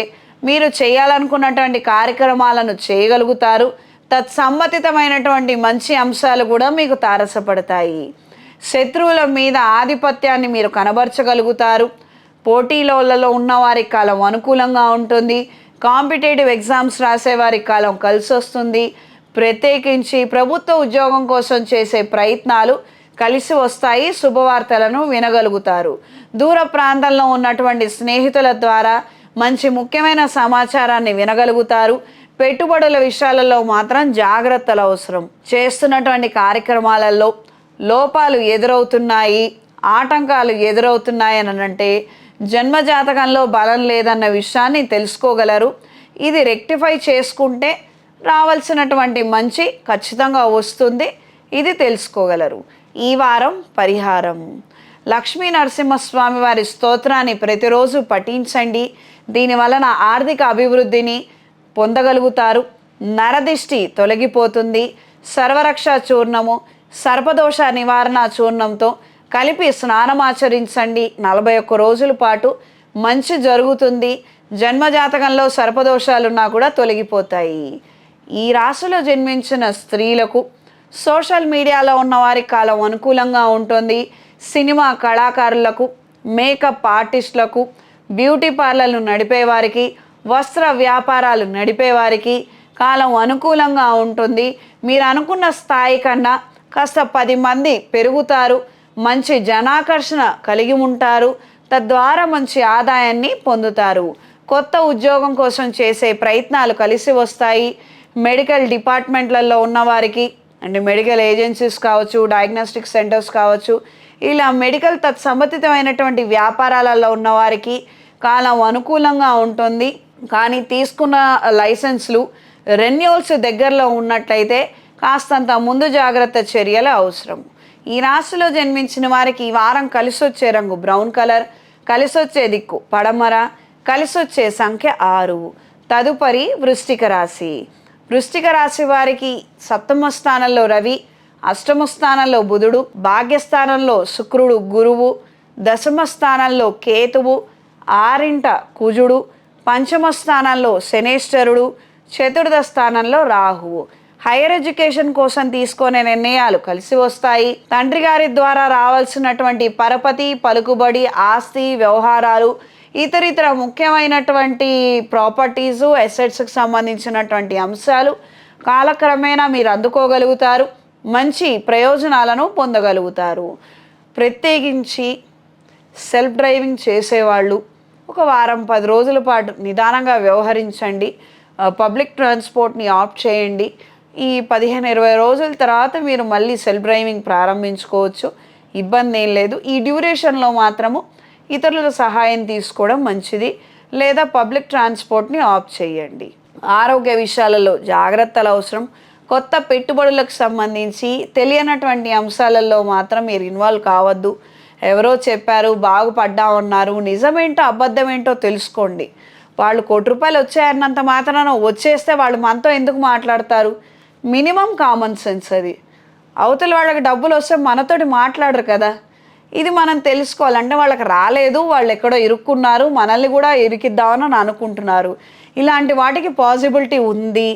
మీరు చేయాలనుకున్నటువంటి కార్యక్రమాలను చేయగలుగుతారు. తత్సమ్మతితమైనటువంటి మంచి అంశాలు కూడా మీకు తారసపడతాయి. శత్రువుల మీద ఆధిపత్యాన్ని మీరు కనబరచగలుగుతారు. పోటీలలో ఉన్నవారికి కాలం అనుకూలంగా ఉంటుంది. కాంపిటేటివ్ ఎగ్జామ్స్ రాసేవారికి కాలం కలిసి వస్తుంది. ప్రత్యేకించి ప్రభుత్వ ఉద్యోగం కోసం చేసే ప్రయత్నాలు కలిసి వస్తాయి. శుభవార్తలను వినగలుగుతారు. దూర ప్రాంతంలో ఉన్నటువంటి స్నేహితుల ద్వారా మంచి ముఖ్యమైన సమాచారాన్ని వినగలుగుతారు. పెట్టుబడుల విషయాలలో మాత్రం జాగ్రత్తలు అవసరం. చేస్తున్నటువంటి కార్యక్రమాలలో లోపాలు ఎదురవుతున్నాయి, ఆటంకాలు ఎదురవుతున్నాయి అని అంటే జన్మజాతకంలో బలం లేదన్న విషయాన్ని తెలుసుకోగలరు. ఇది రెక్టిఫై చేసుకుంటే రావాల్సినటువంటి మంచి ఖచ్చితంగా వస్తుంది. ఇది తెలుసుకోగలరు. ఈ వారం పరిహారం: లక్ష్మీ నరసింహస్వామి వారి స్తోత్రాన్ని ప్రతిరోజు పఠించండి. దీనివలన ఆర్థిక అభివృద్ధిని పొందగలుగుతారు. నరదిష్టి తొలగిపోతుంది. సర్వరక్ష చూర్ణము, సర్పదోష నివారణ చూర్ణంతో కలిపి స్నానమాచరించండి. 41 రోజుల పాటు మంచి జరుగుతుంది. జన్మజాతకంలో సర్పదోషాలున్నా కూడా తొలగిపోతాయి. ఈ రాశిలో జన్మించిన స్త్రీలకు సోషల్ మీడియాలో ఉన్నవారి కాలం అనుకూలంగా ఉంటుంది. సినిమా కళాకారులకు, మేకప్ ఆర్టిస్టులకు, బ్యూటీ పార్లర్లు నడిపేవారికి, వస్త్ర వ్యాపారాలు నడిపేవారికి కాలం అనుకూలంగా ఉంటుంది. మీరు అనుకున్న స్థాయి కన్నా కాస్త 10 మంది పెరుగుతారు. మంచి జనాకర్షణ కలిగి ఉంటారు. తద్వారా మంచి ఆదాయాన్ని పొందుతారు. కొత్త ఉద్యోగం కోసం చేసే ప్రయత్నాలు కలిసి వస్తాయి. మెడికల్ డిపార్ట్మెంట్లలో ఉన్నవారికి అంటే మెడికల్ ఏజెన్సీస్ కావచ్చు, డయాగ్నోస్టిక్ సెంటర్స్ కావచ్చు, ఇలా మెడికల్ తత్సంబంధితమైనటువంటి వ్యాపారాలలో ఉన్నవారికి కాలం అనుకూలంగా ఉంటుంది. కానీ తీసుకున్న లైసెన్స్లు రెన్యూవల్స్ దగ్గరలో ఉన్నట్లయితే కాస్తంత ముందు జాగ్రత్త చర్యలు అవసరం. ఈ రాశిలో జన్మించిన వారికి ఈ వారం కలిసి వచ్చే రంగు బ్రౌన్ కలర్, కలిసి వచ్చే దిక్కు పడమర, కలిసి వచ్చే సంఖ్య 6. తదుపరి వృశ్చిక రాశి. వృశ్చిక రాశి వారికి 7వ స్థానంలో రవి, 8వ స్థానంలో బుధుడు, భాగ్యస్థానంలో శుక్రుడు గురువు, 10వ స్థానంలో కేతువు, 6వ కుజుడు, 5వ స్థానంలో శనేశ్వరుడు, 4వ స్థానంలో రాహువు. హైయర్ ఎడ్యుకేషన్ కోసం తీసుకునే నిర్ణయాలు కలిసి వస్తాయి. తండ్రి గారి ద్వారా రావాల్సినటువంటి పరపతి, పలుకుబడి, ఆస్తి, వ్యవహారాలు, ఇతరితర ముఖ్యమైనటువంటి ప్రాపర్టీసు, అసెట్స్కి సంబంధించినటువంటి అంశాలు కాలక్రమేణా మీరు అందుకోగలుగుతారు. మంచి ప్రయోజనాలను పొందగలుగుతారు. ప్రత్యేకించి సెల్ఫ్ డ్రైవింగ్ చేసేవాళ్ళు ఒక వారం 10 రోజుల పాటు నిదానంగా వ్యవహరించండి. పబ్లిక్ ట్రాన్స్పోర్ట్ని ఆప్ట్ చేయండి. ఈ 15-20 రోజుల తర్వాత మీరు మళ్ళీ సెల్ఫ్ డ్రైవింగ్ ప్రారంభించుకోవచ్చు. ఇబ్బంది ఏం లేదు. ఈ డ్యూరేషన్లో మాత్రము ఇతరుల సహాయం తీసుకోవడం మంచిది, లేదా పబ్లిక్ ట్రాన్స్పోర్ట్ని ఆప్ట్ చేయండి. ఆరోగ్య విషయాలలో జాగ్రత్తలు అవసరం. కొత్త పెట్టుబడులకు సంబంధించి తెలియనటువంటి అంశాలలో మాత్రం మీరు ఇన్వాల్వ్ కావద్దు. ఎవరో చెప్పారు, బాగుపడ్డామన్నారు, నిజమేంటో అబద్ధమేంటో తెలుసుకోండి. వాళ్ళు ₹1 వచ్చాయన్నంత మాత్రాన వచ్చేస్తే వాళ్ళు మనతో ఎందుకు మాట్లాడతారు? మినిమం కామన్ సెన్స్ అది. అవతల వాళ్ళకి డబ్బులు వస్తే మనతోటి మాట్లాడరు కదా. ఇది మనం తెలుసుకోవాలంటే వాళ్ళకి రాలేదు, వాళ్ళు ఎక్కడో ఇరుక్కున్నారు, మనల్ని కూడా ఇరికిద్దామని అనుకుంటున్నారు. ఇలాంటి వాటికి పాసిబిలిటీ ఉంది.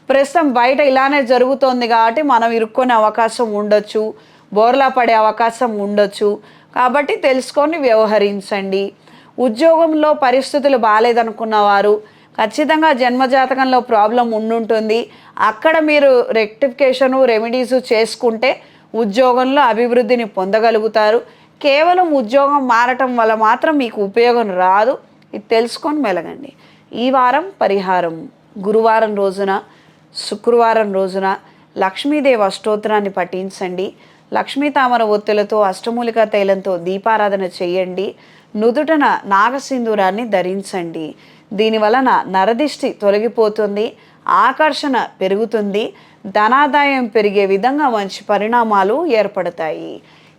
ప్రస్తుతం బయట ఇలానే జరుగుతోంది కాబట్టి మనం ఇరుక్కునే అవకాశం ఉండొచ్చు, బోర్లా పడే అవకాశం ఉండొచ్చు. కాబట్టి తెలుసుకొని వ్యవహరించండి. ఉద్యోగంలో పరిస్థితులు బాగాలేదనుకున్న వారు ఖచ్చితంగా జన్మజాతకంలో ప్రాబ్లం ఉండుంటుంది. అక్కడ మీరు రెక్టిఫికేషను, రెమెడీసు చేసుకుంటే ఉద్యోగంలో అభివృద్ధిని పొందగలుగుతారు. కేవలం ఉద్యోగం మారటం వల్ల మాత్రం మీకు ఉపయోగం రాదు. ఇది తెలుసుకొని మెలగండి. ఈ వారం పరిహారం: గురువారం రోజున, శుక్రవారం రోజున లక్ష్మీదేవి అష్టోత్తరాన్ని పఠించండి. లక్ష్మీ తామర ఒత్తులతో, అష్టమూలికా తైలంతో దీపారాధన చేయండి. నుదుటన నాగసింధూరాన్ని ధరించండి. దీనివలన నరదిష్టి తొలగిపోతుంది, ఆకర్షణ పెరుగుతుంది, ధనాదాయం పెరిగే విధంగా మంచి పరిణామాలు ఏర్పడతాయి.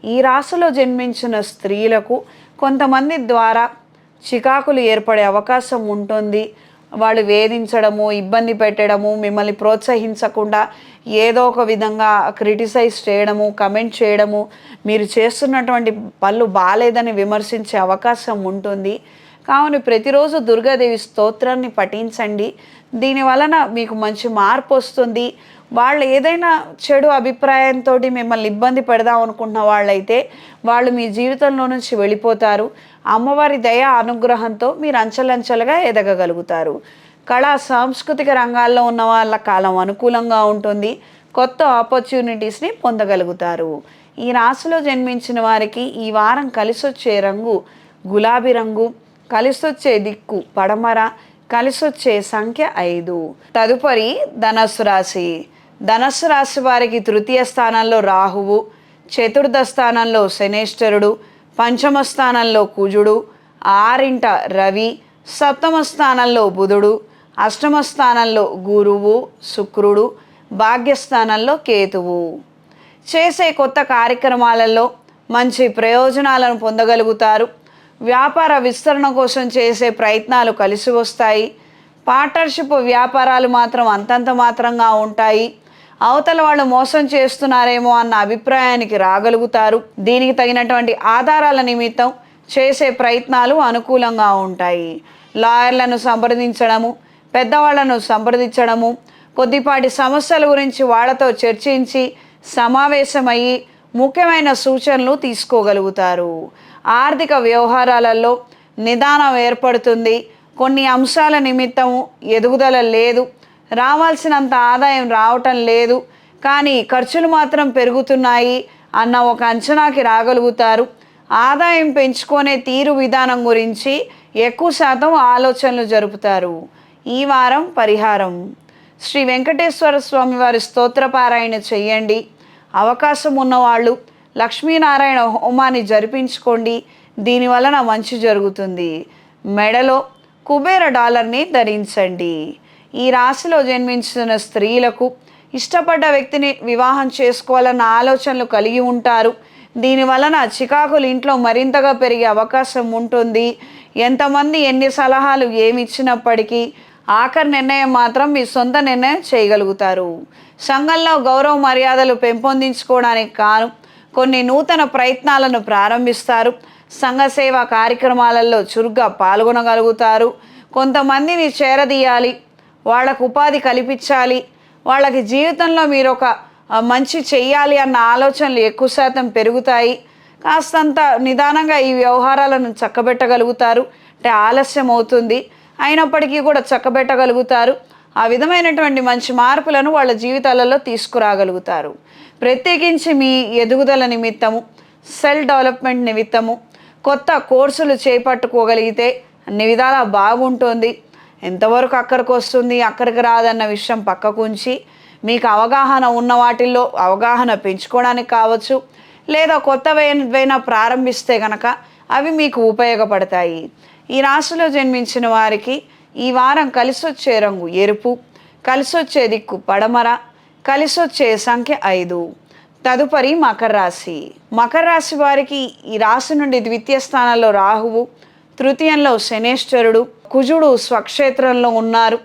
ఈ రాశిలో జన్మించిన స్త్రీలకు కొంతమంది ద్వారా చికాకులు ఏర్పడే అవకాశం ఉంటుంది. వాళ్ళు వేధించడము, ఇబ్బంది పెట్టడము, మిమ్మల్ని ప్రోత్సహించకుండా ఏదో ఒక విధంగా క్రిటిసైజ్ చేయడము, కమెంట్ చేయడము, మీరు చేస్తున్నటువంటి పనులు బాలేదని విమర్శించే అవకాశం ఉంటుంది. కావున ప్రతిరోజు దుర్గాదేవి స్తోత్రాన్ని పఠించండి. దీని వలన మీకు మంచి మార్పు వస్తుంది. వాళ్ళు ఏదైనా చెడు అభిప్రాయంతో మిమ్మల్ని ఇబ్బంది పెడదాం అనుకుంటున్న వాళ్ళైతే వాళ్ళు మీ జీవితంలో నుంచి వెళ్ళిపోతారు. అమ్మవారి దయ అనుగ్రహంతో మీరు అంచెలంచెలుగా ఎదగగలుగుతారు. కళా సాంస్కృతిక రంగాల్లో ఉన్న వాళ్ళ కాలం అనుకూలంగా ఉంటుంది. కొత్త ఆపర్చునిటీస్ని పొందగలుగుతారు. ఈ రాశిలో జన్మించిన వారికి ఈ వారం కలిసొచ్చే రంగు గులాబీ రంగు, కలిసొచ్చే దిక్కు పడమర, కలిసొచ్చే సంఖ్య 5. తదుపరి ధనస్సు రాశి. ధనస్సు రాశి వారికి తృతీయ స్థానంలో రాహువు, చతుర్థ స్థానంలో శనేశ్వరుడు, పంచమ స్థానంలో కుజుడు, 6వ రవి, సప్తమ స్థానంలో బుధుడు, అష్టమ స్థానంలో గురువు శుక్రుడు, భాగ్యస్థానంలో కేతువు. చేసే కొత్త కార్యక్రమాలలో మంచి ప్రయోజనాలను పొందగలుగుతారు. వ్యాపార విస్తరణ కోసం చేసే ప్రయత్నాలు కలిసి వస్తాయి. పార్ట్నర్షిప్ వ్యాపారాలు మాత్రం అంతంత మాత్రంగా ఉంటాయి. అవతల వాళ్ళు మోసం చేస్తున్నారేమో అన్న అభిప్రాయానికి రాగలుగుతారు. దీనికి తగినటువంటి ఆధారాల నిమిత్తం చేసే ప్రయత్నాలు అనుకూలంగా ఉంటాయి. లాయర్లను సంప్రదించడము, పెద్దవాళ్లను సంప్రదించడము, కొద్దిపాటి సమస్యల గురించి వాళ్ళతో చర్చించి సమావేశమయ్యి ముఖ్యమైన సూచనలు తీసుకోగలుగుతారు. ఆర్థిక వ్యవహారాలలో నిదానం ఏర్పడుతుంది. కొన్ని అంశాల నిమిత్తము ఎదుగుదల లేదు. రావాల్సినంత ఆదాయం రావటం లేదు, కానీ ఖర్చులు మాత్రం పెరుగుతున్నాయి అన్న ఒక అంచనాకి రాగలుగుతారు. ఆదాయం పెంచుకునే తీరు విధానం గురించి ఎక్కువ శాతం ఆలోచనలు జరుపుతారు. ఈ వారం పరిహారం: శ్రీ వెంకటేశ్వర స్వామి వారి స్తోత్రపారాయణ చెయ్యండి. అవకాశం ఉన్నవాళ్ళు లక్ష్మీనారాయణ హోమాన్ని జరిపించుకోండి. దీనివలన మంచి జరుగుతుంది. మెడలో కుబేర డాలర్ని ధరించండి. ఈ రాశిలో జన్మించిన స్త్రీలకు ఇష్టపడ్డ వ్యక్తిని వివాహం చేసుకోవాలన్న ఆలోచనలు కలిగి ఉంటారు. దీనివలన చికాకులు ఇంట్లో మరింతగా పెరిగే అవకాశం ఉంటుంది. ఎంతమంది ఎన్ని సలహాలు ఏమి ఇచ్చినప్పటికీ ఆఖరి నిర్ణయం మాత్రం మీ సొంత నిర్ణయం చేయగలుగుతారు. సంఘంలో గౌరవ మర్యాదలు పెంపొందించుకోవడానికి కాను కొన్ని నూతన ప్రయత్నాలను ప్రారంభిస్తారు. సంఘ సేవా కార్యక్రమాలలో చురుగ్గా పాల్గొనగలుగుతారు. కొంతమందిని చేరదీయాలి, వాళ్ళకు ఉపాధి కల్పించాలి, వాళ్ళకి జీవితంలో మీరు ఒక మంచి చెయ్యాలి అన్న ఆలోచనలు ఎక్కువ శాతం పెరుగుతాయి. కాస్తంత నిదానంగా ఈ వ్యవహారాలను చక్కబెట్టగలుగుతారు. అంటే ఆలస్యం అవుతుంది, అయినప్పటికీ కూడా చక్కబెట్టగలుగుతారు. ఆ విధమైనటువంటి మంచి మార్పులను వాళ్ళ జీవితాలలో తీసుకురాగలుగుతారు. ప్రత్యేకించి మీ ఎదుగుదల నిమిత్తము, సెల్ఫ్ డెవలప్మెంట్ నిమిత్తము కొత్త కోర్సులు చేపట్టుకోగలిగితే అన్ని విధాలా బాగుంటుంది. ఎంతవరకు అక్కడికి వస్తుంది, అక్కడికి రాదన్న విషయం పక్కకుంచి మీకు అవగాహన ఉన్న వాటిల్లో అవగాహన పెంచుకోవడానికి కావచ్చు, లేదా కొత్తవైనా ప్రారంభిస్తే కనుక అవి మీకు ఉపయోగపడతాయి. ఈ రాశిలో జన్మించిన వారికి ఈ వారం కలిసొచ్చే రంగు ఎరుపు, కలిసొచ్చే దిక్కు పడమర, కలిసొచ్చే సంఖ్య 5. తదుపరి మకర రాశి. మకర రాశి వారికి ఈ రాశి నుండి ద్వితీయ స్థానంలో రాహువు, తృతీయంలో శనేశ్వరుడు, కుజుడు స్వక్షేత్రంలో ఉన్నారు.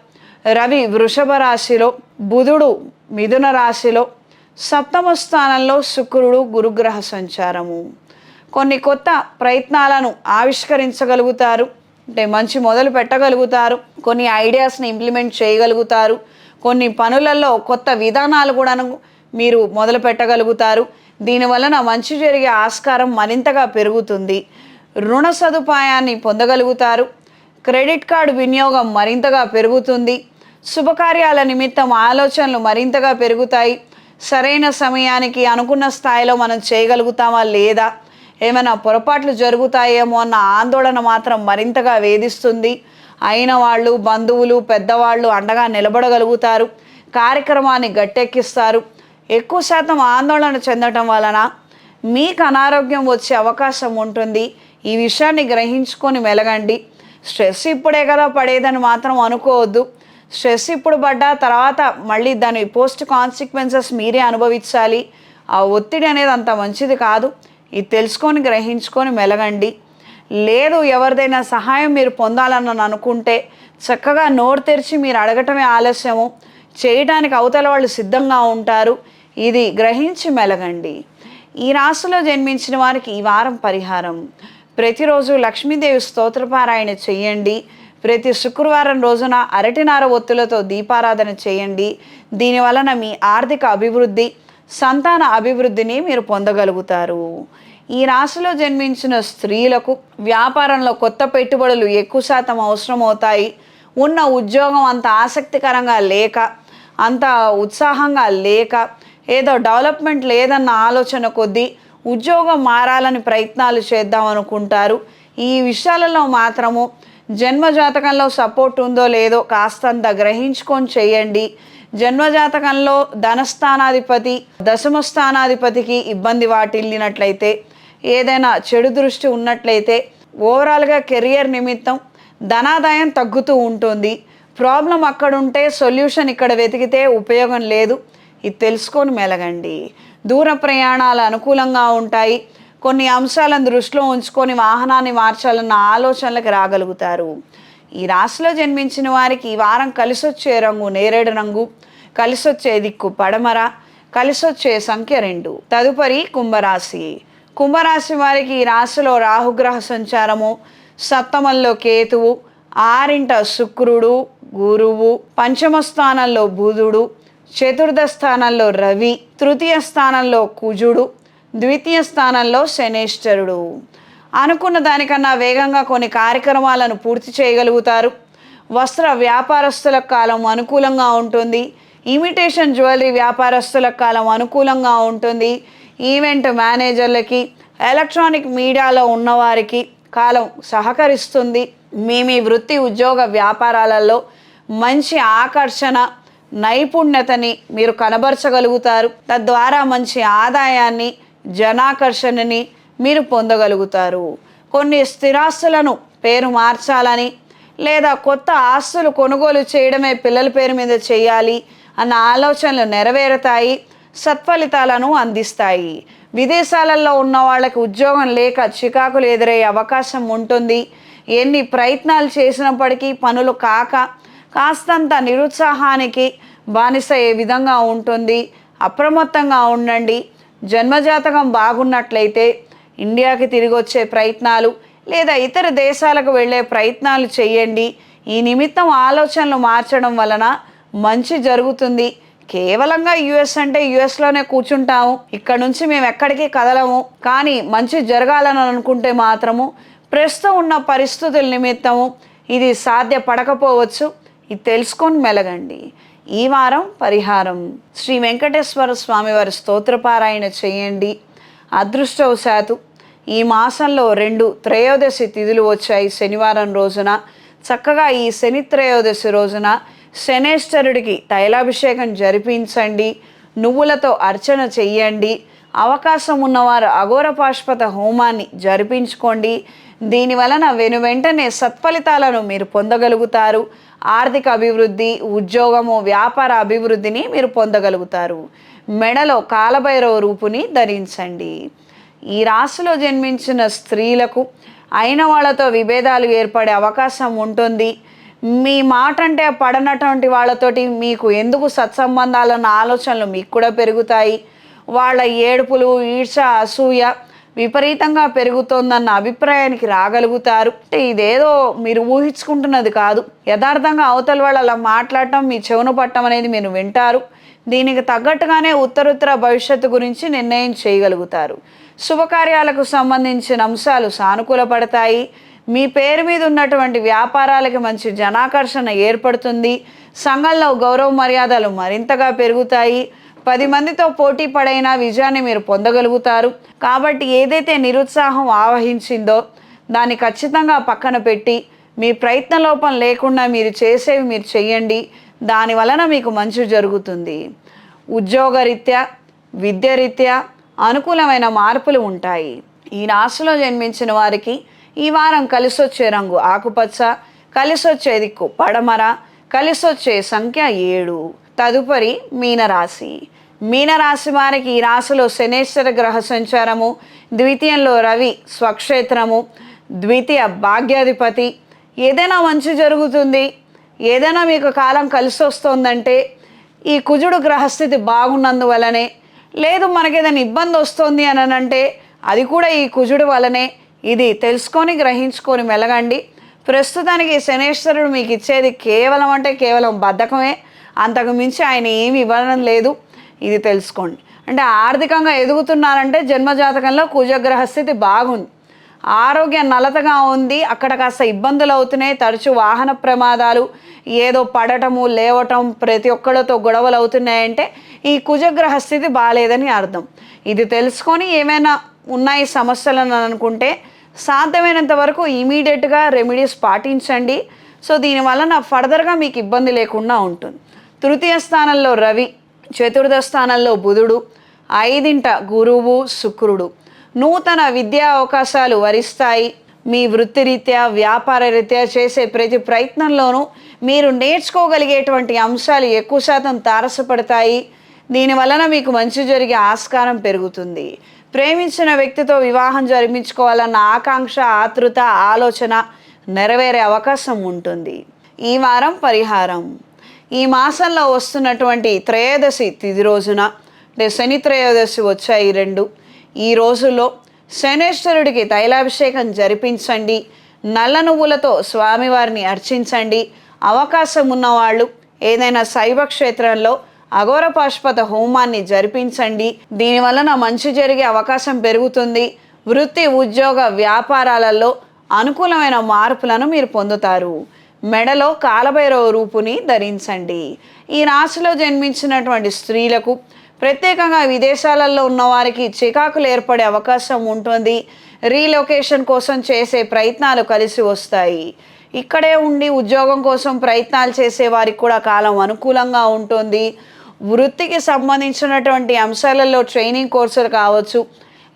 రవి వృషభ రాశిలో, బుధుడు మిథున రాశిలో, సప్తమ స్థానంలో శుక్రుడు గురుగ్రహ సంచారము. కొన్ని కొత్త ప్రయత్నాలను ఆవిష్కరించగలుగుతారు. అంటే మంచి మొదలు పెట్టగలుగుతారు. కొన్ని ఐడియాస్ని ఇంప్లిమెంట్ చేయగలుగుతారు. కొన్ని పనులలో కొత్త విధానాలు కూడా మీరు మొదలు పెట్టగలుగుతారు. దీనివలన మంచి జరిగే ఆస్కారం మరింతగా పెరుగుతుంది. రుణ సదుపాయాన్ని పొందగలుగుతారు. క్రెడిట్ కార్డు వినియోగం మరింతగా పెరుగుతుంది. శుభకార్యాల నిమిత్తం ఆలోచనలు మరింతగా పెరుగుతాయి. సరైన సమయానికి అనుకున్న స్థాయిలో మనం చేయగలుగుతామా లేదా, ఏమైనా పొరపాట్లు జరుగుతాయేమో అన్న ఆందోళన మాత్రం మరింతగా వేధిస్తుంది. అయిన వాళ్ళు, బంధువులు, పెద్దవాళ్ళు అండగా నిలబడగలుగుతారు. కార్యక్రమాన్ని గట్టెక్కిస్తారు. ఎక్కువ శాతం ఆందోళన చెందటం వలన మీకు అనారోగ్యం వచ్చే అవకాశం ఉంటుంది. ఈ విషయాన్ని గ్రహించుకొని మెలగండి. స్ట్రెస్ ఇప్పుడే కదా పడేదని మాత్రం అనుకోవద్దు. స్ట్రెస్ ఇప్పుడు పడ్డా తర్వాత మళ్ళీ దాని పోస్ట్ కాన్సిక్వెన్సెస్ మీరే అనుభవించాలి. ఆ ఒత్తిడి అనేది అంత మంచిది కాదు. ఇది తెలుసుకొని గ్రహించుకొని మెలగండి. లేదు, ఎవరిదైనా సహాయం మీరు పొందాలని అనుకుంటే చక్కగా నోరు తెరిచి మీరు అడగటమే ఆలస్యము, చేయడానికి అవతల వాళ్ళు సిద్ధంగా ఉంటారు. ఇది గ్రహించి మెలగండి. ఈ రాశిలో జన్మించిన వారికి ఈ వారం పరిహారం: ప్రతిరోజు లక్ష్మీదేవి స్తోత్రపారాయణ చేయండి. ప్రతి శుక్రవారం రోజున అరటినార ఒత్తులతో దీపారాధన చేయండి. దీనివలన మీ ఆర్థిక అభివృద్ధి, సంతాన అభివృద్ధిని మీరు పొందగలుగుతారు. ఈ రాశిలో జన్మించిన స్త్రీలకు వ్యాపారంలో కొత్త పెట్టుబడులు ఎక్కువ శాతం అవసరమవుతాయి. ఉన్న ఉద్యోగం అంత ఆసక్తికరంగా లేక, అంత ఉత్సాహంగా లేక, ఏదో డెవలప్మెంట్ లేదన్న ఆలోచన కొద్దీ ఉద్యోగం మారాలని ప్రయత్నాలు చేద్దాం అనుకుంటారు. ఈ విషయాలలో మాత్రము జన్మజాతకంలో సపోర్ట్ ఉందో లేదో కాస్తంత గ్రహించుకొని చేయండి. జన్మజాతకంలో ధనస్థానాధిపతి, దశమ స్థానాధిపతికి ఇబ్బంది వాటిల్లినట్లయితే, ఏదైనా చెడు దృష్టి ఉన్నట్లయితే ఓవరాల్గా కెరియర్ నిమిత్తం ధనాదాయం తగ్గుతూ ఉంటుంది. ప్రాబ్లం అక్కడుంటే సొల్యూషన్ ఇక్కడ వెతికితే ఉపయోగం లేదు. ఇది తెలుసుకొని మెలగండి. దూర ప్రయాణాలు అనుకూలంగా ఉంటాయి. కొన్ని అంశాలను దృష్టిలో ఉంచుకొని వాహనాన్ని మార్చాలన్న ఆలోచనలకు రాగలుగుతారు. ఈ రాశిలో జన్మించిన వారికి ఈ వారం కలిసొచ్చే రంగు నేరేడు రంగు, కలిసొచ్చే దిక్కు పడమర, కలిసొచ్చే సంఖ్య 2. తదుపరి కుంభరాశి. కుంభరాశి వారికి ఈ రాశిలో రాహుగ్రహ సంచారము, సప్తమంలో కేతువు, 6ంట శుక్రుడు, గురువు, పంచమ స్థానంలో బుధుడు, చతుర్థ స్థానంలో రవి, తృతీయ స్థానంలో కుజుడు, ద్వితీయ స్థానంలో శనేశ్వరుడు. అనుకున్న దానికన్నా వేగంగా కొన్ని కార్యక్రమాలను పూర్తి చేయగలుగుతారు. వస్త్ర వ్యాపారస్తుల కాలం అనుకూలంగా ఉంటుంది. ఇమిటేషన్ జ్యువెలరీ వ్యాపారస్తుల కాలం అనుకూలంగా ఉంటుంది. ఈవెంట్ మేనేజర్లకి, ఎలక్ట్రానిక్ మీడియాలో ఉన్నవారికి కాలం సహకరిస్తుంది. మీ వృత్తి ఉద్యోగ వ్యాపారాలలో మంచి ఆకర్షణ, నైపుణ్యతని మీరు కనబరచగలుగుతారు. తద్వారా మంచి ఆదాయాన్ని, జనాకర్షణని మీరు పొందగలుగుతారు. కొన్ని స్థిరాస్తులను పేరు మార్చాలని లేదా కొత్త ఆస్తులు కొనుగోలు చేయడమే పిల్లల పేరు మీద చేయాలి అన్న ఆలోచనలు నెరవేరుతాయి, సత్ఫలితాలను అందిస్తాయి. విదేశాలలో ఉన్న వాళ్ళకి ఉద్యోగం లేక చికాకులు ఎదురయ్యే అవకాశం ఉంటుంది. ఎన్ని ప్రయత్నాలు చేసినప్పటికీ పనులు కాక కాస్తంత నిరుత్సాహానికి బానిస ఏ విధంగా ఉంటుంది. అప్రమత్తంగా ఉండండి. జన్మజాతకం బాగున్నట్లయితే ఇండియాకి తిరిగి వచ్చే ప్రయత్నాలు లేదా ఇతర దేశాలకు వెళ్ళే ప్రయత్నాలు చేయండి. ఈ నిమిత్తం ఆలోచనలు మార్చడం వలన మంచి జరుగుతుంది. కేవలంగా యుఎస్ అంటే యుఎస్లోనే కూర్చుంటాము, ఇక్కడ నుంచి మేము ఎక్కడికి కదలము, కానీ మంచి జరగాలని అనుకుంటే మాత్రము ప్రస్తుతం ఉన్న పరిస్థితుల నిమిత్తము ఇది సాధ్యపడకపోవచ్చు. ఇది తెలుసుకొని మెలగండి. ఈ వారం పరిహారం: శ్రీ వెంకటేశ్వర స్వామి వారి స్తోత్రపారాయణ చేయండి. అదృష్టవశాత్తు ఈ మాసంలో 2 త్రయోదశి తిథులు వచ్చాయి. శనివారం రోజున చక్కగా ఈ శని త్రయోదశి రోజున శనేశ్వరుడికి తైలాభిషేకం జరిపించండి. నువ్వులతో అర్చన చెయ్యండి. అవకాశం ఉన్నవారు అఘోర పాశుపత హోమాన్ని జరిపించుకోండి. దీనివలన వెనువెంటనే సత్ఫలితాలను మీరు పొందగలుగుతారు. ఆర్థిక అభివృద్ధి, ఉద్యోగము, వ్యాపార అభివృద్ధిని మీరు పొందగలుగుతారు. మెడలో కాలభైరవ రూపుని ధరించండి. ఈ రాశిలో జన్మించిన స్త్రీలకు అయిన వాళ్ళతో విభేదాలు ఏర్పడే అవకాశం ఉంటుంది. మీ మాట అంటే పడనటువంటి వాళ్ళతోటి మీకు ఎందుకు సత్సంబంధాలన్న ఆలోచనలు మీకు కూడా పెరుగుతాయి. వాళ్ళ ఏడుపులు, ఈర్ష, అసూయ విపరీతంగా పెరుగుతోందన్న అభిప్రాయానికి రాగలుగుతారు. అంటే ఇదేదో మీరు ఊహించుకుంటున్నది కాదు, యథార్థంగా అవతల వాళ్ళు అలా మాట్లాడటం, మీ చెవును పట్టడం అనేది మీరు వింటారు. దీనికి తగ్గట్టుగానే ఉత్తరోత్తర భవిష్యత్తు గురించి నిర్ణయం చేయగలుగుతారు. శుభకార్యాలకు సంబంధించిన అంశాలు సానుకూలపడతాయి. మీ పేరు మీద ఉన్నటువంటి వ్యాపారాలకి మంచి జనాకర్షణ ఏర్పడుతుంది. సంఘంలో గౌరవ మర్యాదలు మరింతగా పెరుగుతాయి. 10 మందితో పోటీ పడైన విజయాన్ని మీరు పొందగలుగుతారు. కాబట్టి ఏదైతే నిరుత్సాహం ఆవహించిందో దాన్ని ఖచ్చితంగా పక్కన పెట్టి మీ ప్రయత్న లోపం లేకుండా మీరు చేసేవి మీరు చెయ్యండి. దాని వలన మీకు మంచి జరుగుతుంది. ఉద్యోగరీత్యా, విద్యారీత్యా అనుకూలమైన మార్పులు ఉంటాయి. ఈ రాశిలో జన్మించిన వారికి ఈ వారం కలిసొచ్చే రంగు ఆకుపచ్చ, కలిసొచ్చే దిక్కు పడమర, కలిసొచ్చే సంఖ్య 7. తదుపరి మీనరాశి. మీనరాశి వారికి ఈ రాశిలో శనేశ్వర గ్రహ సంచారము, ద్వితీయంలో రవి స్వక్షేత్రము, ద్వితీయ భాగ్యాధిపతి. ఏదైనా మంచి జరుగుతుంది, ఏదైనా మీకు కాలం కలిసి వస్తుందంటే ఈ కుజుడు గ్రహస్థితి బాగున్నందువలనే, లేదు మనకేదైనా ఇబ్బంది వస్తుంది అని అంటే అది కూడా ఈ కుజుడు వలనే. ఇది తెలుసుకొని గ్రహించుకొని మెలగండి. ప్రస్తుతానికి శనేశ్వరుడు మీకు ఇచ్చేది కేవలం అంటే కేవలం బద్ధకమే, అంతకు మించి ఆయన ఏమి ఇవ్వడం లేదు. ఇది తెలుసుకోండి. అంటే ఆర్థికంగా ఎదుగుతున్నారంటే జన్మజాతకంలో కుజగ్రహ స్థితి బాగుంది. ఆరోగ్యం నలతగా ఉంది, అక్కడ కాస్త ఇబ్బందులు అవుతున్నాయి. తరచూ వాహన ప్రమాదాలు, ఏదో పడటము లేవటం, ప్రతి ఒక్కళ్ళతో గొడవలు అవుతున్నాయంటే ఈ కుజగ్రహ స్థితి బాగాలేదని అర్థం. ఇది తెలుసుకొని ఏమైనా ఉన్నాయి సమస్యలను అనుకుంటే సాధ్యమైనంత వరకు ఇమీడియట్గా రెమెడీస్ పాటించండి. సో దీనివలన ఫర్దర్గా మీకు ఇబ్బంది లేకుండా ఉంటుంది. తృతీయ స్థానంలో రవి, చతుర్థ స్థానంలో బుధుడు, 5వ గురువు శుక్రుడు. నూతన విద్యా అవకాశాలు వరిస్తాయి. మీ వృత్తిరీత్యా వ్యాపార రీత్యా చేసే ప్రతి ప్రయత్నంలోనూ మీరు నేర్చుకోగలిగేటువంటి అంశాలు ఎక్కువ శాతం తారసపడతాయి. దీనివలన మీకు మంచి జరిగే ఆస్కారం పెరుగుతుంది. ప్రేమించిన వ్యక్తితో వివాహం జరిపించుకోవాలన్న ఆకాంక్ష, ఆతృత, ఆలోచన నెరవేరే అవకాశం ఉంటుంది. ఈ వారం పరిహారం. ఈ మాసంలో వస్తున్నటువంటి త్రయోదశి తిథి రోజున, అంటే శని త్రయోదశి వచ్చాయి 2. ఈ రోజుల్లో శనేశ్వరుడికి తైలాభిషేకం జరిపించండి. నల్ల నువ్వులతో స్వామివారిని అర్చించండి. అవకాశం ఉన్నవాళ్ళు ఏదైనా శైవ క్షేత్రంలో అఘోర పాశుపత హోమాన్ని జరిపించండి. దీనివలన మంచి జరిగే అవకాశం పెరుగుతుంది. వృత్తి, ఉద్యోగ, వ్యాపారాలలో అనుకూలమైన మార్పులను మీరు పొందుతారు. మెడలో కాలభైరవ రూపుని ధరించండి. ఈ రాశిలో జన్మించినటువంటి స్త్రీలకు, ప్రత్యేకంగా విదేశాలలో ఉన్నవారికి చికాకులు ఏర్పడే అవకాశం ఉంటుంది. రీలొకేషన్ కోసం చేసే ప్రయత్నాలు కలిసి వస్తాయి. ఇక్కడే ఉండి ఉద్యోగం కోసం ప్రయత్నాలు చేసే వారికి కూడా కాలం అనుకూలంగా ఉంటుంది. వృత్తికి సంబంధించినటువంటి అంశాలలో ట్రైనింగ్ కోర్సులు కావచ్చు,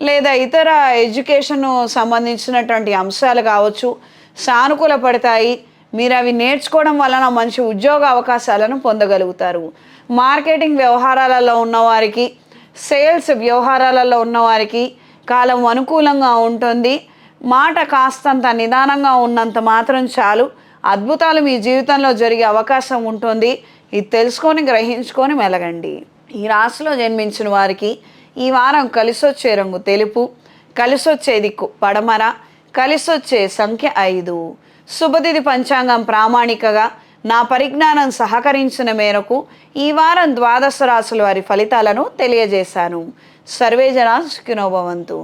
లేదా ఇతర ఎడ్యుకేషన్ సంబంధించినటువంటి అంశాలు కావచ్చు, సానుకూల పడతాయి. మీరు అవి నేర్చుకోవడం వలన మంచి ఉద్యోగ అవకాశాలను పొందగలుగుతారు. మార్కెటింగ్ వ్యవహారాలలో ఉన్నవారికి, సేల్స్ వ్యవహారాలలో ఉన్నవారికి కాలం అనుకూలంగా ఉంటుంది. మాట కాస్తంత నిదానంగా ఉన్నంత మాత్రం చాలు, అద్భుతాలు మీ జీవితంలో జరిగే అవకాశం ఉంటుంది. ఇది తెలుసుకొని గ్రహించుకొని మెలగండి. ఈ రాశిలో జన్మించిన వారికి ఈ వారం కలిసొచ్చే రంగు తెలుపు, కలిసొచ్చే దిక్కు పడమర, కలిసొచ్చే సంఖ్య 5. శుభతిథి పంచాంగం ప్రామాణికగా నా పరిజ్ఞానం సహకరించిన మేరకు ఈ వారం 12 రాశుల వారి ఫలితాలను తెలియజేశాను. సర్వే జనా సుఖినో భవంతు.